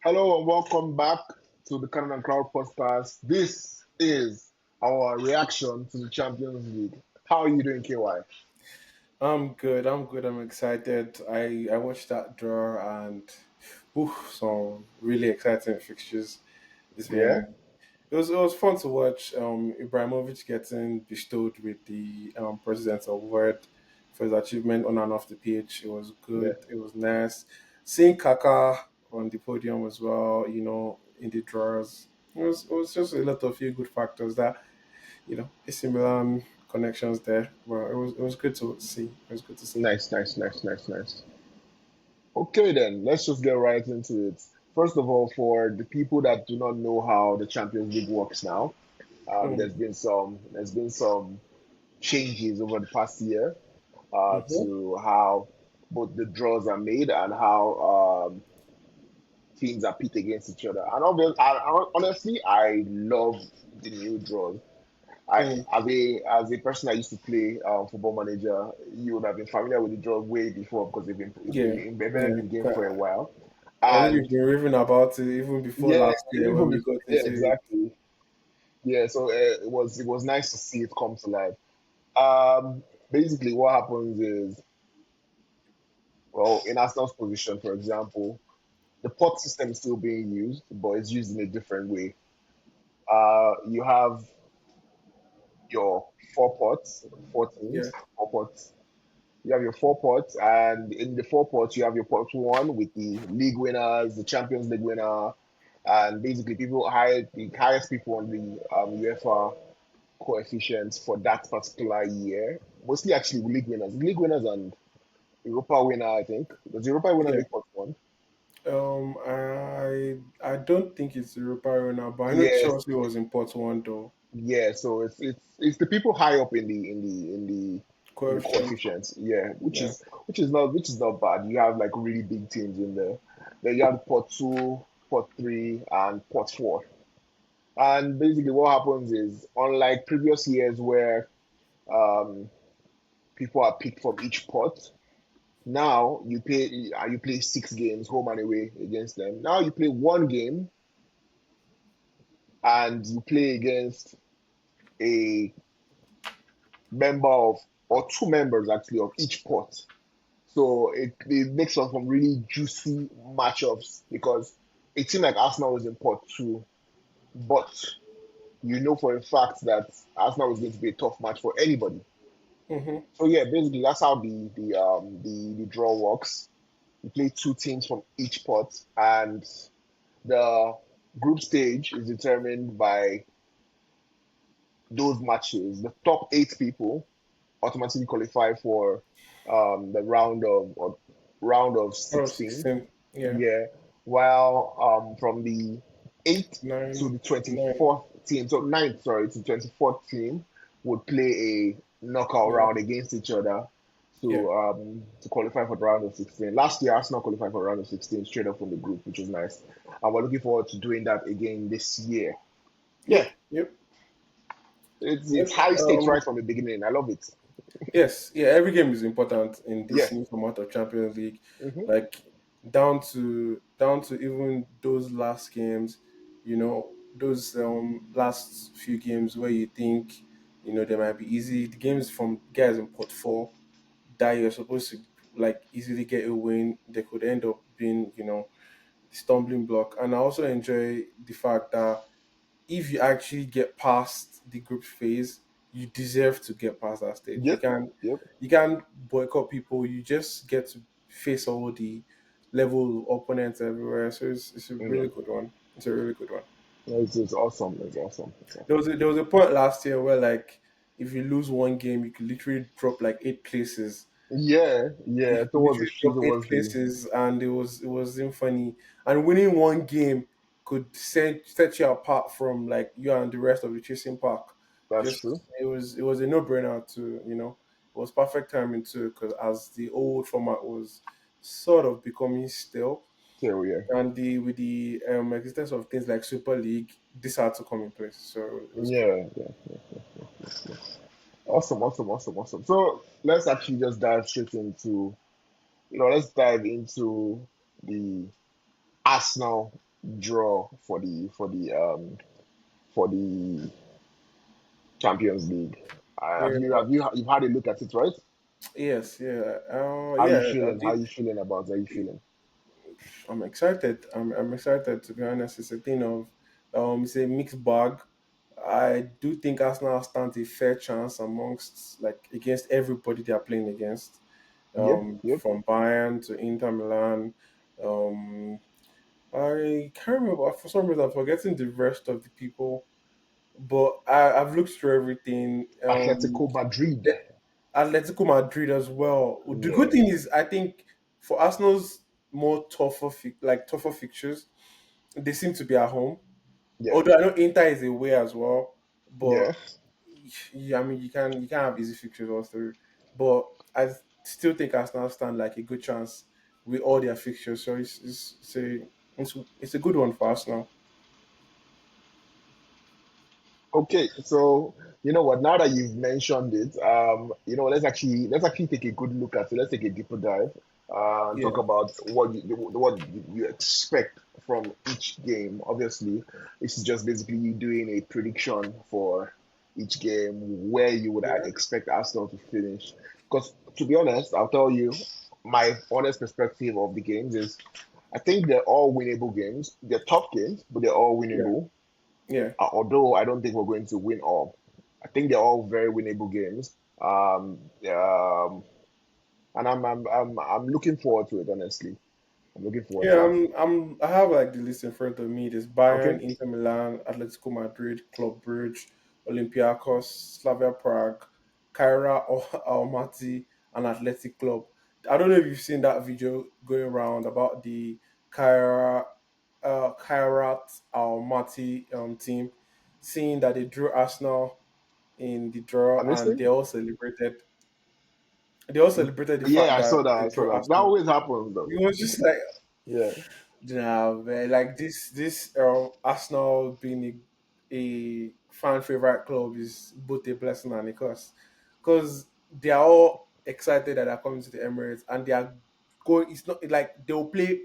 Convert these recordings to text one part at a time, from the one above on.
Hello and welcome back to the Cannon&Crowd podcast. This is our reaction to the Champions League. How are you doing, KY? I'm good. I'm good. I'm excited. I watched that draw and some really exciting fixtures. It's Yeah, been it was fun to watch. Ibrahimovic getting bestowed with the President's Award for his achievement on and off the pitch. It was yeah, good. It was nice. Seeing Kaka on the podium as well. In the draws. It was just a lot of few good factors that AC Milan connections there. Well, it was good to see. It was good to see. nice, nice, nice, nice, nice. Okay, then let's just get right into it. First of all, for the people that do not know how the Champions League works now, Mm. there's been some changes over the past year Mm-hmm. to how both the draws are made and how teams are pit against each other. And honestly, I love the new draws. I Mm. as a person that used to play Football Manager, you would have been familiar with the draws way before because they've been Yeah, embedded in yeah. the game for a while. I think we've And been raving about it even before yeah, last year even when we before, got yeah, into it. exactly. Yeah, so it was nice to see it come to life. Basically, what happens is, well, in Arsenal's position, for example, the pot system is still being used, but it's used in a different way. You have your four pots, four Yeah, teams, four pots. You have your four pots, and in the four pots, you have your pot one with the league winners, the Champions League winner, and basically people hire the highest people on the UEFA coefficients for that particular year. Mostly actually league winners and Europa winner. I think does Europa winner yeah. make pot one? I don't think it's Europa right now, but I know Yes, Chelsea was in pot one though. yeah. So it's the people high up in the Coefficient. coefficients. Yeah, Yeah, which is not bad. You have like really big teams in there. Then you have pot two, pot three, and pot four. And basically, what happens is, unlike previous years where um, people are picked from each pot, now you play 6 games home and away against them. Now you play one game and you play against a member of or two members actually of each pot. So it makes for some really juicy matchups because a team like Arsenal is in pot two, but you know for a fact that Arsenal is going to be a tough match for anybody. mm-hmm. So yeah, basically that's how the draw works. You play two teams from each pot, and the group stage is determined by those matches. The top eight people automatically qualify for the round of Out of 16. 16. Yeah, Yeah, while from the 8th to nine, the nine. 24th team, so ninth, sorry, to 24th team would play a knockout Yeah, round against each other yeah. to qualify for the round of 16. Last year, Arsenal qualified for the round of 16 straight up from the group, which was nice. And we're looking forward to doing that again this year. Yeah, Yep, yep, it's yep. high stakes right from the beginning. I love it. Yes, yeah, every game is important in Yeah. this new format of Champions League. Hmm. Like down to even those last games, those last few games where you think, they might be easy. The games from guys in pot four that you're supposed to like easily get a win, they could end up being, stumbling block. And I also enjoy the fact that if you actually get past the group phase, you deserve to get past that stage. You Yep. can Yep. you can boycott people. You just get to face all the level opponents everywhere. So it's a Hmm. really good one. It's a really good one. It's awesome. It's awesome. It's There awesome. was there was a point last year where like if you lose one game, you could literally drop like 8 places. Yeah. You Yeah. could Towards literally the drop eight towards the places, and it wasn't funny. And winning one game could set you apart from like you and the rest of the chasing pack. That's true. Just it was a no brainer to it was perfect timing too because as the old format was sort of becoming stale, So yeah. and the with the existence of things like Super League, this had to come in place. So it was good. Yeah. Yeah. Awesome. Awesome. Awesome. Awesome. So let's actually just dive straight into let's dive into the Arsenal draw for the Champions League. Yeah, You've had a look at it, right? yes, yeah, How you yeah. I feeling? How did. you feeling about it? How you feeling? I'm excited. I'm excited to be honest. It's a thing of it's a mixed bag. I do think Arsenal stands a fair chance amongst like against everybody they are playing against. Yep, yep. From Bayern to Inter Milan. Um, I can't remember for some reason I'm forgetting the rest of the people, but I've looked through everything. Atletico Madrid. Atletico Madrid as well. The good Yeah, thing is, I think for Arsenal's more tougher fixtures, they seem to be at home. yeah, Although I know Inter is away as well, but yeah. yeah, I mean you can have easy fixtures all through. But I still think Arsenal stand like a good chance with all their fixtures. So it's a good one for Arsenal. Okay, so you know what? Now that you've mentioned it, let's actually take a good look at it. Let's take a deeper dive and talk Yeah, about what you expect from each game. Obviously, this is just basically you doing a prediction for each game where you would yeah, expect Arsenal to finish. Because to be honest, I'll tell you my honest perspective of the games is I think they're all winnable games. They're tough games, but they're all yeah, winnable. yeah. Although I don't think we're going to win all. I think they're all very winnable games. And I'm looking forward to it. Honestly, I'm looking forward Yeah, to it. I have like the list in front of me. There's Okay. Bayern, Inter Milan, Atletico Madrid, Club Brugge, Olympiacos, Slavia Prague, Kyra Almaty, and Athletic Club. I don't know if you've seen that video going around about the Kairat Almaty team, seeing that they drew Arsenal in the draw, I'm and listening. they all celebrated the Yeah, fact I saw that that. they I saw drew that. That Arsenal. always happens, though. It was just like, Yeah, nah, man, like this Arsenal being a fan favorite club is both a blessing and a curse, because they are all excited that they're coming to the Emirates and they are going. It's not like they'll play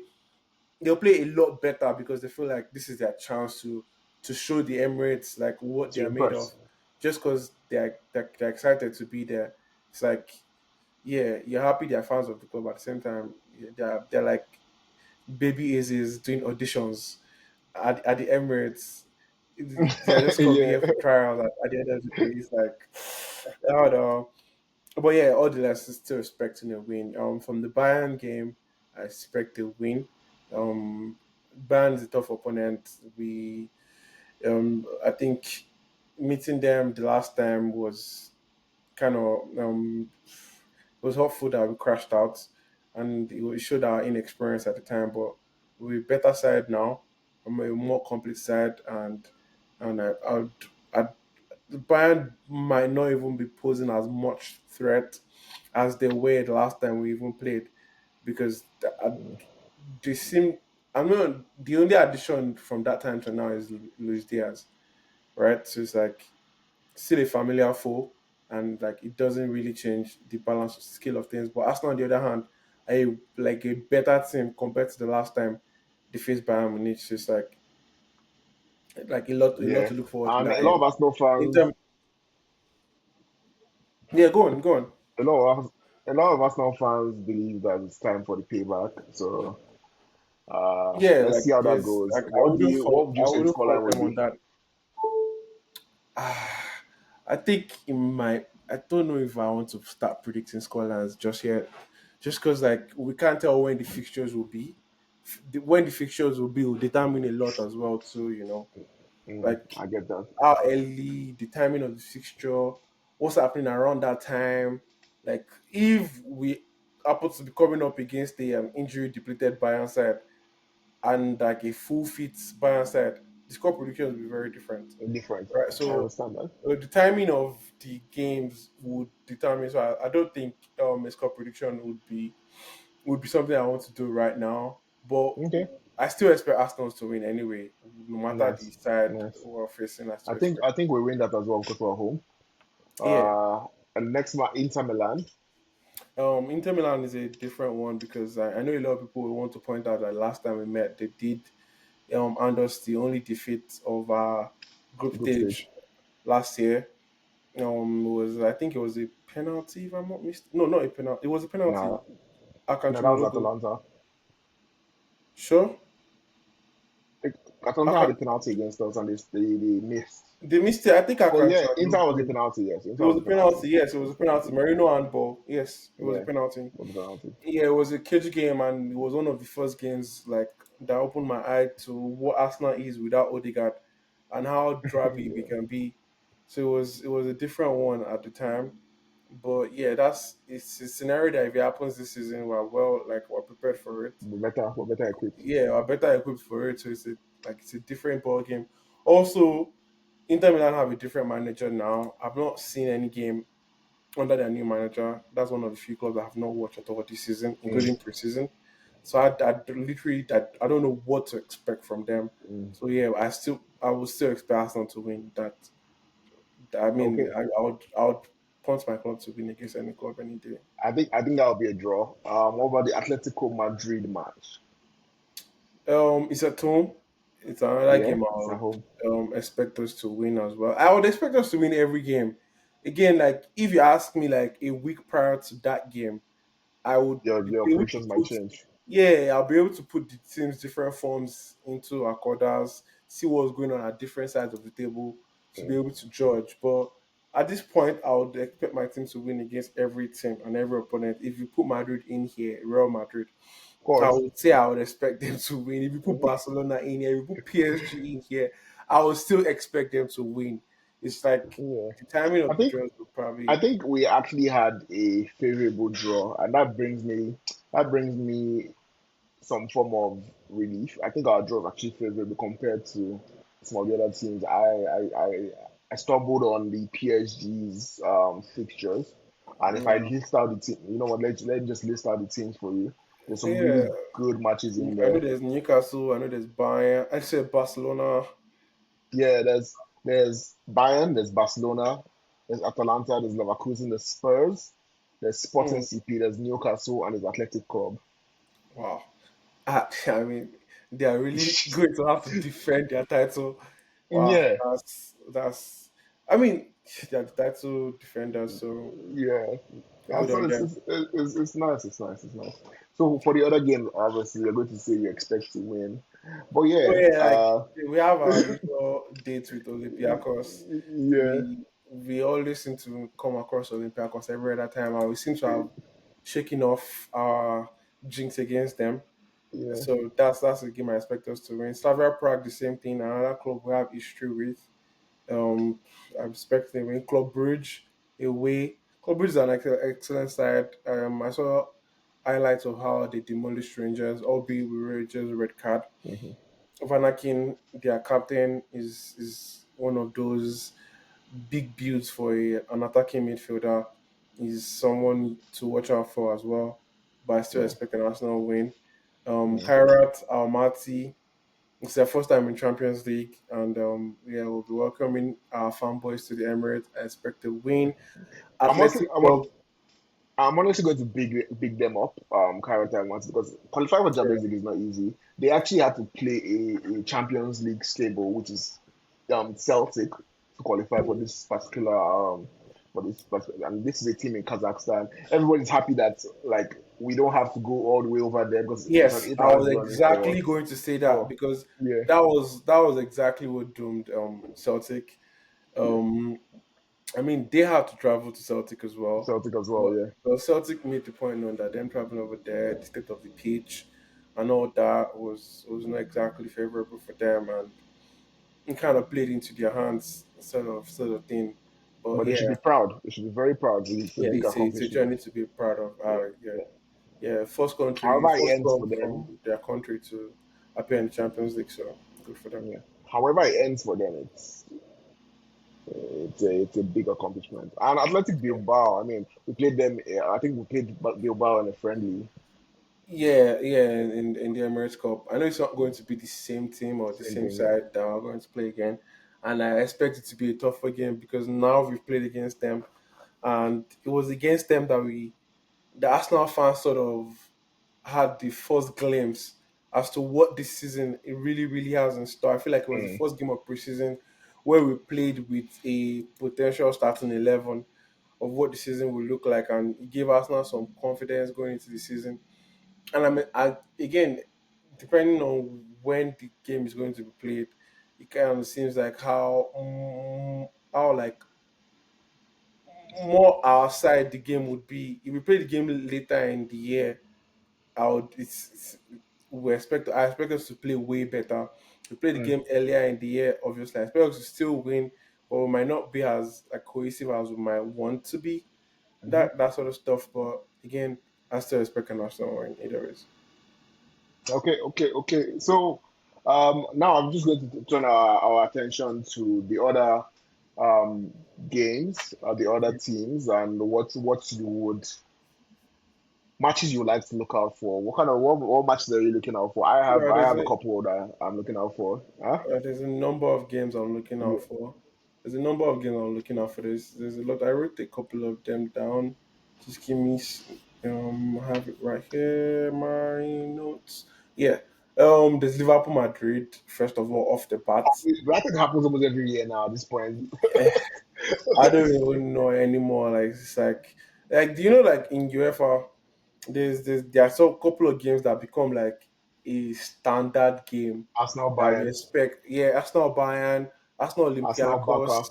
a lot better because they feel like this is their chance to show the Emirates like what they to are made of, impress. just because they're excited to be there. It's like, yeah, you're happy they're fans of the club, at the same time yeah, they're like baby is doing auditions at the Emirates. They're just coming Yeah, here for trials. At the end of the day, it's like, I don't know. But yeah, all the rest is still expecting a win. From the Bayern game, I expect a win. Bayern is a tough opponent. I think meeting them the last time was kind of it was hurtful that we crashed out, and it showed our inexperience at the time. But we're better side now. I'm a more complete side, and I'd Bayern might not even be posing as much threat as they were the last time we even played, because they seem. I mean, the only addition from that time to now is Luis Diaz, right? So it's like still a familiar foe, and like it doesn't really change the balance of skill of things. But Arsenal, on the other hand, a better team compared to the last time they faced Bayern Munich. So it's like a lot yeah. to look forward to And that a lot of end. Arsenal In fans, term, yeah, go on. a lot of a lot of Arsenal fans believe that it's time for the payback. So Yeah, let's like see how that there's goes. like I What would you say the wouldn't scoreline fault would them on be? that. I think I don't know if I want to start predicting scorelines just yet, just because like we can't tell when the fixtures will be. When the fixtures will be will determine a lot as well too. Like I get that. how early, the timing of the fixture, what's happening around that time. Like if we happen to be coming up against the injury depleted Bayern side and like a full fit Bayern side, the score prediction will be very different, Different. right? I So understand that. the timing of the games would determine. So I don't think a score prediction would be something I want to do right now. But Okay. I still expect Arsenal to win anyway, no matter the Nice. side Nice. we're facing. I I still think expect. I think we win that as well because we're home. Yeah. And next match, Inter Milan. Inter Milan is a different one because I know a lot of people will want to point out that last time we met, they did and us the only defeat of our group Group stage. stage last year. Was I think it was a penalty if I'm not mistaken. No, not a penalty. It was a penalty. No, no, Akanji that was Murogo. Atalanta. Sure. Like, Atalanta had a Akan penalty against us and they missed. they missed it. I think But yeah, Akanji Inter was a Murogo. penalty. Yes, It Inter was was a a penalty. penalty. Yes, it was a penalty. Marino handball. Yes, it was a Yeah, penalty. was a penalty. Yeah, it was a cage game, and it was one of the first games like that opened my eye to what Arsenal is without Odegaard, and how drabby we Yeah, can be. So it was a different one at the time, but yeah, it's a scenario that if it happens this season, we're prepared for it. we're better equipped. Yeah, we're better equipped for it. So it's a different ball game. Also, Inter Milan have a different manager now. I've not seen any game under their new manager. That's one of the few clubs I have not watched at all this season, including Mm, preseason. So I don't know what to expect from them. mm. So yeah, I will still expect Arsenal to win. I mean, Okay, I would punt my club to win against any club any day. I think that'll be a draw. What about the Atletico Madrid match? It's at home. It's another Yeah, game I it's at would home. expect us to win as well. I would expect us to win every game. Again, like if you ask me like a week prior to that game, I would Your be able to predictions might put, change. yeah, I'll be able to put the team's different forms into our quarters, see what's going on at different sides of the table to be Mm. able to judge. But at this point, I would expect my team to win against every team and every opponent. If you put Madrid in here, Real Madrid, Of I course. would say I would expect them to win. If you put Barcelona in here, if you put PSG in here, I would still expect them to win. It's like Yeah. the timing I of the think draws will I probably, think we actually had a favorable draw, and that brings me some form of relief. I think our draw is actually favorable compared to some of the other teams. I stumbled on the PSG's fixtures, and if I yeah. list out the team, you know what? Let me just list out the teams for you. There's some Yeah, really good matches in I know there. there's Newcastle. I know there's Bayern. I said Barcelona. Yeah, there's Bayern, there's Barcelona, there's Atalanta, there's Leverkusen, there's Spurs, there's Sporting Hmm, CP, there's Newcastle, and there's Athletic Club. wow. I mean, they are really going to have to defend their title. Wow, Yeah, that's. I mean, they're the title defenders, so yeah. Yeah, good so on it's, them. it's, it's nice, it's nice, it's nice. So for the other games, obviously, you're going to say you expect to win. But Oh yeah, yeah, like we have our usual dates with Olympiacos. yeah, We always seem to come across Olympiacos every other time, and we seem to have shaken off our jinx against them. yeah. So that's the game I expect us to win. Slavia Prague, the same thing. Another club we have history with. Um, I'm expecting to win. Club Bridge away. Club Bridge is an excellent side. I saw highlights of how they demolished Rangers, albeit with Rangers red card. Mhm. Vanakin, their captain, is one of those big builds for an attacking midfielder. He's someone to watch out for as well. But I still Yeah, expect an Arsenal win. yeah. Kairat Almaty, it's their first time in Champions League, and yeah, we'll be welcoming our fanboys to the Emirates. I expect a win. I'm also, Athletic I'm, Club, I'm honestly going to big them up, Kairat and once because qualifying for yeah. Champions League is not easy. They actually had to play a Champions League stable, which is Celtic, to qualify and this is a team in Kazakhstan. Everybody's happy that like we don't have to go all the way over there because it's an Yes, I 8 hours was journey for exactly us. going to say that For because yeah, that was exactly what doomed Celtic. yeah, Um, I mean, they had to travel to Celtic as well. Celtic as well. But Yeah, Celtic made the point known that them traveling over there, the state of the pitch, and all that was not exactly favorable for them, and it kind of played into their hands sort of thing. But but they should yeah, be proud. They should be very proud. It's a yeah, big it's a accomplishment. journey to be proud of. Yeah, Yeah, yeah. yeah, However it first ends club for them, from their country to appear in the Champions League, so good for them. yeah. However it ends for them, it's a big accomplishment. And Athletic Bilbao, I mean, we played them. I think we played Bilbao in a friendly, Yeah, yeah, in the Emirates Cup. I know it's not going to be the same team or the same same thing. Yeah, side that are going to play again, and I expect it to be a tougher game because now we've played against them, and it was against them that the Arsenal fans sort of had the first glimpse as to what this season it really, really has in store. I feel like it was the Mm, first game of preseason where we played with a potential starting 11 of what the season will look like, and it gave Arsenal some confidence going into the season. And again, depending on when the game is going to be played, it kind of seems like how like more our side the game would be if we play the game later in the year. I would it's I expect us to play way better. We play the mm, game earlier in the year, obviously. I expect us to still win, but we might not be as like cohesive as we might want to be. mhm. That sort of stuff. But again, I still expect an Arsenal win either ways. Okay. So now I'm just going to turn our attention to the other um, games, the other teams, and what you would matches you would like to look out for. What kind of what matches are you looking out for? Yeah, I have a couple that I'm looking out for. Huh? there's a number of games I'm looking Yeah. out for. There's a number of games I'm looking out for. There's a lot. I wrote a couple of them down. Just give me I have it right here. My notes. Yeah. There's Liverpool Madrid first of all off the bat. I think it happens almost every year now at this point. Eh, I don't even know anymore. Like it's like do you know like in UEFA there are some couple of games that become like a standard game Arsenal that we Bayern, expect. Yeah, Arsenal Bayern, Arsenal Arsenal Barca Olympiacos.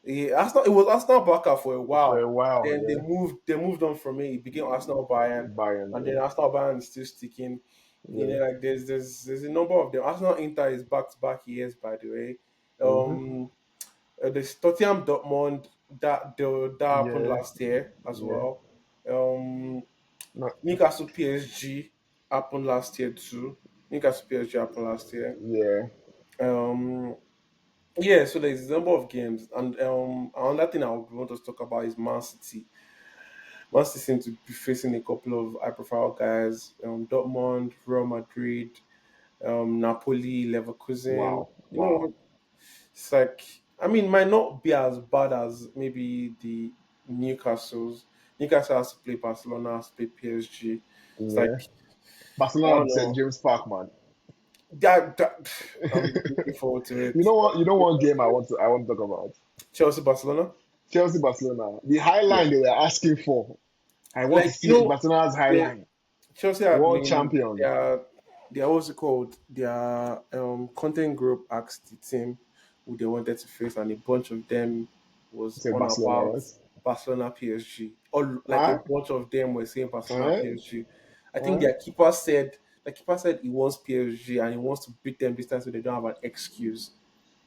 Yeah, Arsenal. It was Arsenal Barca for a for a while. while. Then Yeah, they moved on from it. It became Arsenal Bayern, Bayern. and then Yeah, Arsenal Bayern is still sticking. yeah. Like there's a number of them. Arsenal Inter is back to back years, by the way. Hmm. There's Tottenham Dortmund that happened Yeah, last year as yeah. well. Um, No, Newcastle PSG happened last year too. Newcastle PSG happened last year. yeah. Um, yeah, so there's a number of games, and another thing I would want us to talk about is Man City. Man City seem to be facing a couple of high-profile guys: Dortmund, Real Madrid, Napoli, Leverkusen. Wow, You know, wow. it's like I mean, might not be as bad as maybe the Newcastle's. Newcastle has to play Barcelona, has to play PSG. It's like Yeah. I Barcelona don't at St. know. James Park, man. That I'm looking forward to You it. know what? You know one game I want to talk about. Chelsea, Barcelona. Chelsea Barcelona. The high line they were asking for. I want to Like see Barcelona's high they line. Chelsea had World been champions. their what's it called? Their content group asked the team who they wanted to face, and a bunch of them was Say on Barcelona, about right? Barcelona PSG. All like a Huh? bunch of them were saying Barcelona Huh? PSG. I think Huh? their keeper said the keeper said he wants PSG and he wants to beat them this time so they don't have an excuse.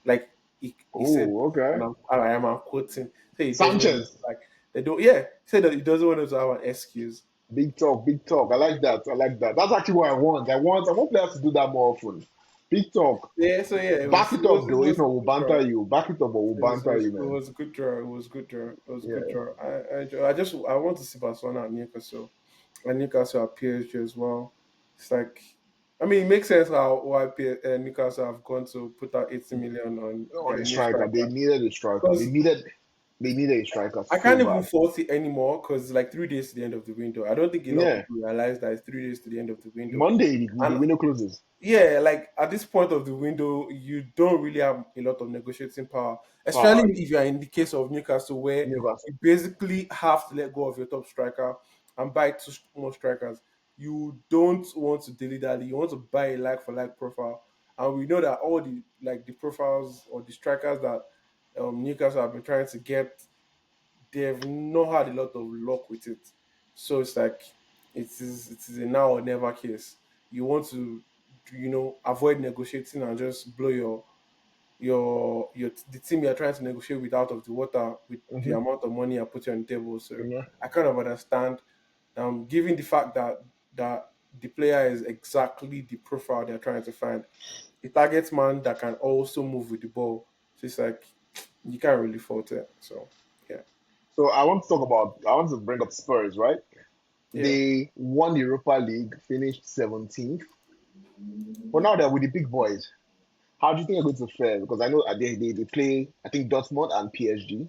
Like he said, Oh, okay. I'm quoting. Say he doesn't want us Sanchez. like they don't. Yeah, he said that he doesn't want us to have an excuse. Big talk, big talk. I like that. I like that. That's actually what I want. I want players to do that more often. Big talk. Yeah, so yeah, Back it up it though. If was a not, we'll good draw. banter you. Back it up or we'll banter you, It man. was a good draw. It was a good draw. It was a good Yeah. draw. I want to see Barcelona at Newcastle and Newcastle at PSG as well. It's like, I mean, it makes sense how why Newcastle have gone to put out 80 million on On their a new striker. They striker needed a striker. because They needed a striker I so can't even bad. fault it anymore because like 3 days to the end of the window. I don't think a lot of Yeah. people realize that it's 3 days to the end of the window. Monday the And window closes. yeah, like at this point of the window, you don't really have a lot of negotiating power, especially Power. if you are in the case of Newcastle, where Newcastle. you basically have to let go of your top striker and buy two more strikers. You don't want to dilly dally. You want to buy a like for like profile, and we know that all the profiles or the strikers that Newcastle have been trying to get, they've not had a lot of luck with it. So it's like it is a now or never case. You want to avoid negotiating and just blow your the team you're trying to negotiate with out of the water with the Hmm. amount of money I put you on the table. So Yeah. I kind of understand. Given the fact that the player is exactly the profile they're trying to find, a target man that can also move with the ball. So it's like you can't really fault it. So yeah. So I want to bring up Spurs, right? Yeah. They won the Europa League, finished 17th. But now they're with the big boys. How do you think they're going to fare? Because I know they play, I think, Dortmund and PSG.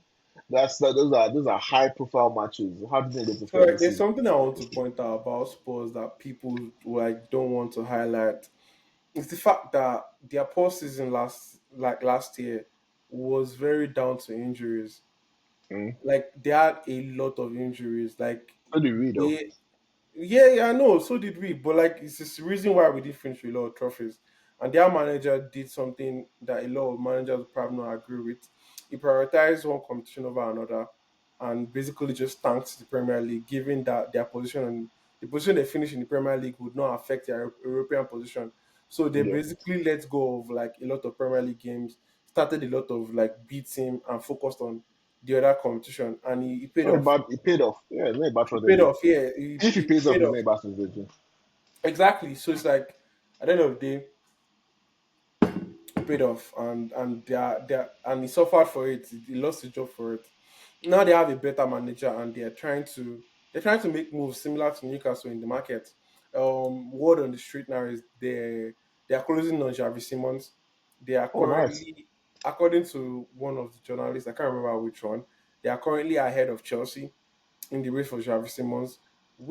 those are high profile matches. How do you think it's a So fair like, this there's season? something I want to point out about Spurs that people like don't want to highlight. It's the fact that their poor season last year was very down to injuries. Mm. Like they had a lot of injuries. Like So do we though? they yeah, I know. So did we. But like, it's just the reason why we did finish with a lot of trophies. And their manager did something that a lot of managers would probably not agree with. He prioritized one competition over another, and basically just tanked the Premier League, given that their position and the position they finished in the Premier League would not affect their European position. So they Yeah. basically let go of like a lot of Premier League games, started a lot of like B team, and focused on the other competition, and he paid Not a off. bad. It paid off. Yeah, it's not a bad It paid strategy. off. Yeah, If it it pays off, paid it's off. not a bad strategy. Exactly. So it's like at the end of the day, it paid off, and and he suffered for it. He lost his job for it. Now they have a better manager, and they're trying to make moves similar to Newcastle in the market. Word on the street now is they are closing on Javi Simons. They are Oh, nice. currently, according to one of the journalists, I can't remember which one. They are currently ahead of Chelsea in the race for Javi Simons,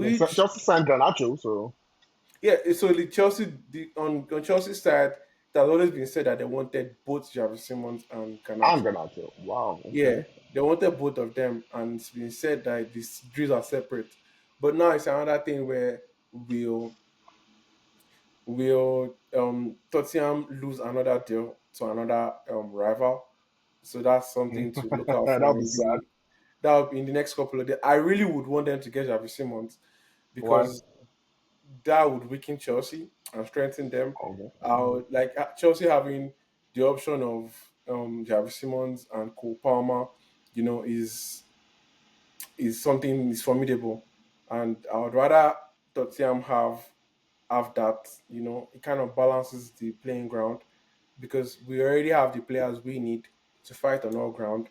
Yeah, which Chelsea signed Garnacho, so yeah, so on Chelsea's side, it has always been said that they wanted both Javi Simons and and Garnacho. Garnacho. Wow. Yeah, Okay. they wanted both of them, and it's been said that these deals are separate. But now it's another thing where will Tottenham lose another deal to another rival? So that's something to look out for That'll be in sad. the next couple of days. I really would want them to get Javi Simons Why? because that would weaken Chelsea and strengthen them. Okay. Like Chelsea having the option of Javi Simons and Cole Palmer, is something is formidable, and I would rather Tottenham have that. It kind of balances the playing ground because we already have the players we need to fight on all ground.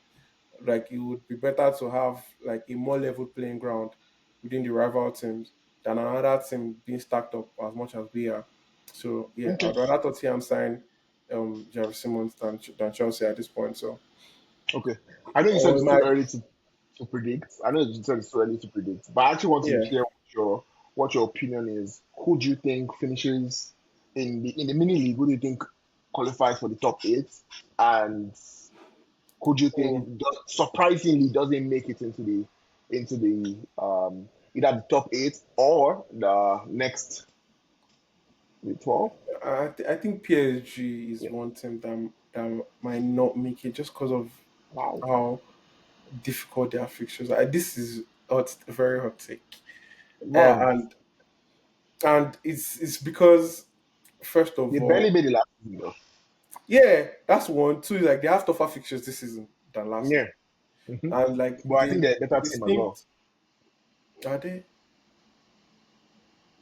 Like it would be better to have like a more level playing ground within the rival teams than another team being stacked up as much as we are. So yeah, Okay. I'd rather Tottenham sign Javi Simmons than Chelsea at this point. So Okay. I know you said or it it's too might early to predict. I know you said it's too early to predict, but I actually want to yeah. hear what your opinion is. Who do you think finishes in the mini league? Who do you think qualifies for the top eight? And who do you Mm. think surprisingly doesn't make it into the either the top eight or the next the 12? I think PSG is Yeah. one team that might not make it just because of Wow. how difficult their fixtures are. This is a very hot take, Man, and it's because first they of barely all, made it last season though. yeah, that's one. Two, like they have tougher fixtures this season than last Yeah. season, and like But I think they're a better they team as seem well. are they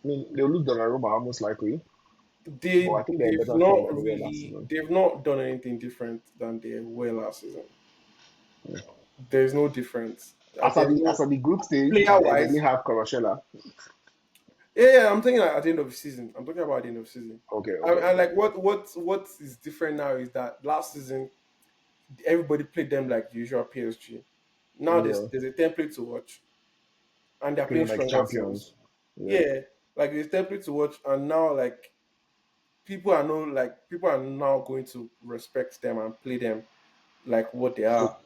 I mean, they'll lose Donnarumma most likely, but I they think they're a they've better team not than they were last really season. they've not done anything different than they were last season. There's no difference. As at There's the no as at the group stage, player they didn't wise. have Kvaratskhelia. Yeah, I'm thinking at the end of the season. I'm talking about the end of the season. Okay, okay, And okay. like what is different now is that last season everybody played them like the usual PSG. Now there's Yeah, there's a template to watch, and they're playing playing like stronger teams. champions. Yeah. Yeah, like there's a template to watch, and now like people are now going to respect them and play them like what they So, are.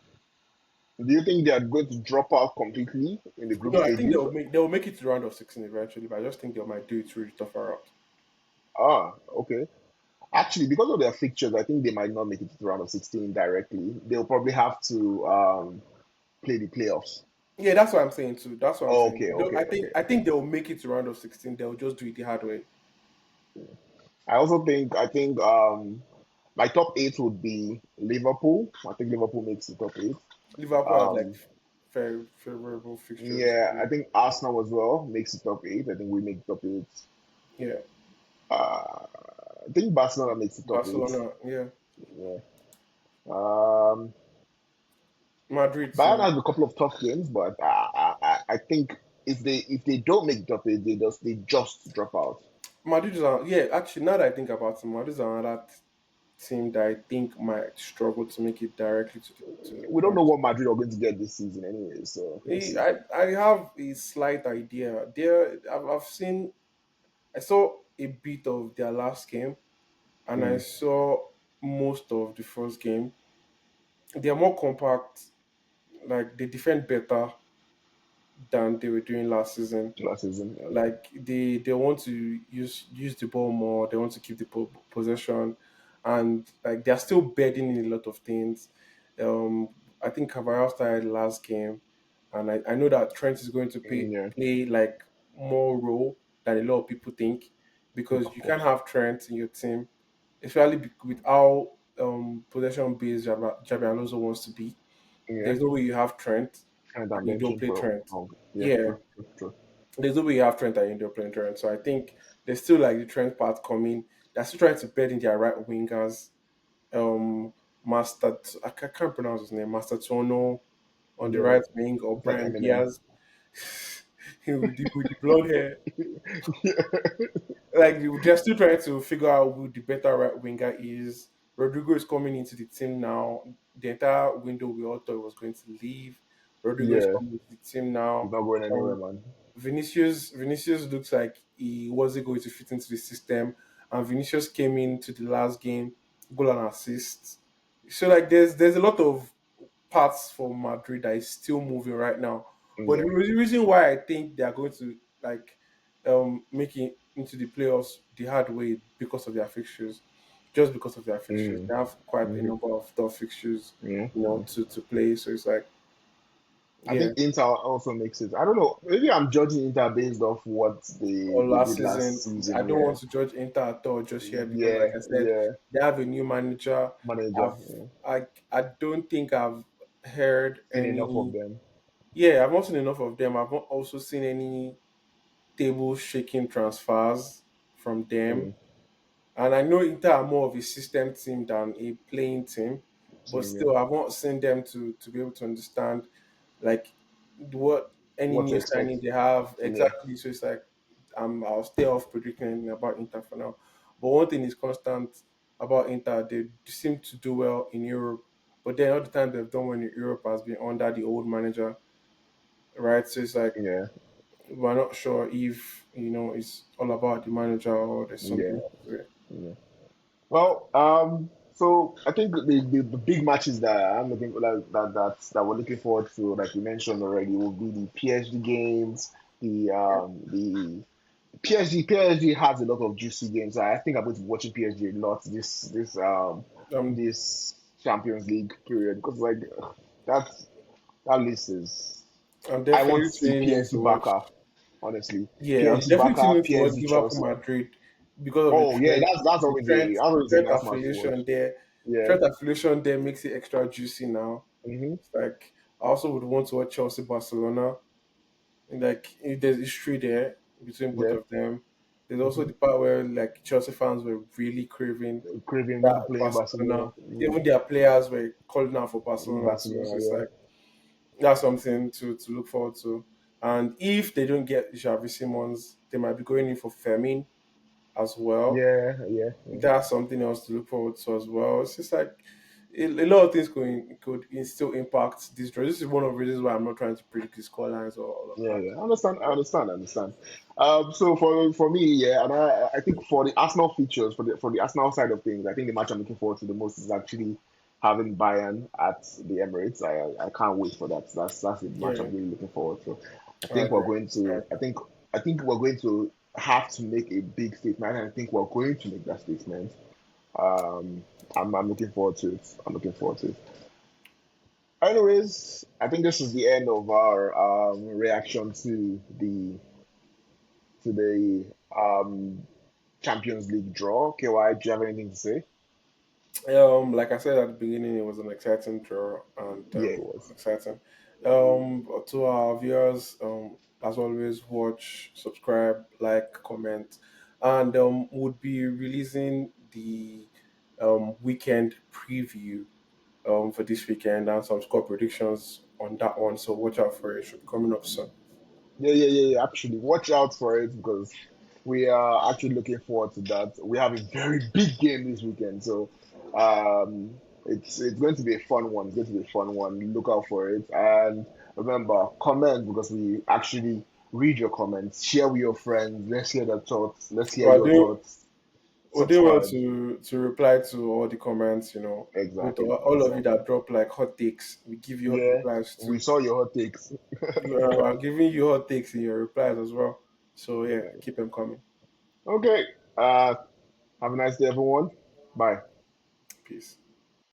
do you think they are going to drop out completely in the group No, I think stages? they'll make it to round of 16 eventually, but I just think they might do it really tougher out. Ah, okay. Actually, because of their fixtures, I think they might not make it to the round of 16 directly. They'll probably have to play the playoffs. Yeah, that's what I'm saying too. That's what I'm saying. Okay, I okay, think okay, I okay. think they'll make it to round of 16. They'll just do it the hard way. I think my top eight would be Liverpool. I think Liverpool makes the top eight. Liverpool have like Um, very favorable fixtures. yeah, I think Arsenal as well makes the top eight. I think we make the top eight. Yeah, I think Barcelona makes the top eight. Barcelona. Yeah, Yeah. Um, Madrid Bayern too. has a couple of tough games, but I think if they don't make the top eight, they just drop out. Madrid is yeah. Actually, now that I think about it, Madrid is another. team that I think might struggle to make it directly to the We don't know point. what Madrid are going to get this season anyway, so we'll see. I have a slight idea. I've seen, I saw a bit of their last game, and I Mm, saw most of the first game. They are more compact, like they defend better than they were doing last season. last season, okay. Like they want to use the ball more. They want to keep the possession, and like they're still betting in a lot of things. I think Cavara started last game, and I know that Trent is going to Yeah, play like more role than a lot of people think, because of you can't course. have Trent in your team, especially with how possession based Javi Alonso wants to be. Yeah, There's no way you have Trent and I'm and you don't benching play for Trent. long. Yeah, Yeah, true, true, true. there's no way you have Trent and you don't play Trent. So I think there's still like the Trent part coming. They're still trying to bed in their right wingers. Um, I can't pronounce his name. Master Tono on the Yeah, right wing, or it's like Brian Eminem. Diaz with the blonde hair. Yeah, Like they're still trying to figure out who the better right winger is. Rodrigo is coming into the team now. The entire window we all thought was going to leave. Rodrigo is yeah. coming into the team He's now. not going anywhere, Um, man. Vinicius looks like he wasn't going to fit into the system, and Vinicius came into the last game, goal and assist. So like there's a lot of parts for Madrid that is still moving right now. But the Yeah. reason why I think they are going to like make it into the playoffs the hard way, because of their fixtures. Just because of their fixtures. Mm. They have quite a Hmm. number of tough fixtures, Yeah. Yeah. to play. So it's like, I yeah. think Inter also makes it. I don't know. Maybe I'm judging Inter based off what Or they last did last season, I season. don't Yeah. want to judge Inter at all just yet, because, like Yeah. I said, Yeah. they have a new manager. Manager. I've Yeah. I don't think I've heard Seen enough of any. them. Yeah, I've not seen enough of them. I've not also seen any table shaking transfers from them. Mm. And I know Inter are more of a system team than a playing team, but Team. Yeah. still, I've not seen them to be able to understand like what any What to new expect. signing they have Yeah. exactly. So it's like I'll stay off predicting anything about Inter for now. But one thing is constant about Inter: they seem to do well in Europe, but then all the time they've done well in Europe has been under the old manager, right? So it's like Yeah. we're not sure if it's all about the manager or there's something Yeah. else to it. Yeah. Well, so I think the big matches that I'm looking for, like, that we're looking forward to, like you mentioned already, will be the PSG games. The PSG has a lot of juicy games. I think I'm going to be watching PSG a lot Um, this Champions League period, because like that that list is. I'm I want to definitely see tuning in PSG to watch. Barca, honestly. Yeah, I'm PSG definitely Barca, tuning in to watch PSG Liverpool Chelsea. Madrid because of Oh yeah, The Trent that's always a Trent nice match to watch. affiliation there. Yeah. Trent affiliation there makes it extra juicy now. Hmm. It's like I also would want to watch Chelsea Barcelona. And like there's history there between both Yeah. of them. There's also Hmm. the part where like Chelsea fans were really craving Craving that playing Barcelona. Barcelona. Even their players were calling out for Barcelona too. So Barcelona, it's yeah. like that's something to look forward to. And if they don't get Xavi Simons, they might be going in for Fermin as well. Yeah, yeah, yeah. That's something else to look forward to as well. It's just like a lot of things could still impact this draw. This is one of the reasons why I'm not trying to predict the scorelines or all of Yeah, that. yeah. I understand. I understand. So for me, yeah, and I think for the Arsenal features, for the Arsenal side of things, I think the match I'm looking forward to the most is actually having Bayern at the Emirates. I can't wait for that. That's the match Yeah, I'm really looking forward to. I I think we're agree. going I to. agree. I think we're going to have to make a big statement. And I think we're going to make that statement. Um, I'm looking forward to it. I'm looking forward to it. Anyways, I think this is the end of our reaction to the Champions League draw. KY, do you have anything to say? Like I said at the beginning, it was an exciting draw and Yeah, it was. exciting. To our viewers, as always, watch, subscribe, like, comment, and would be releasing the weekend preview for this weekend and some score predictions on that one. So watch out for it. It should be coming up soon. Yeah. Actually, watch out for it because we are actually looking forward to that. We have a very big game this weekend, so It's going to be a fun one. It's going to be a fun one. Look out for it. And remember, comment because we actually read your comments. Share with your friends. Let's hear their thoughts. Let's hear We're your doing thoughts. we're doing well Subscribe. to reply to all the comments. With Exactly. all of you Exactly. that drop like hot takes, we give you hot Yeah, replies we too. saw your hot takes. I'm giving you hot takes in your replies as well. So yeah, Yeah. keep them coming. Okay. Have a nice day, everyone. Bye. Peace.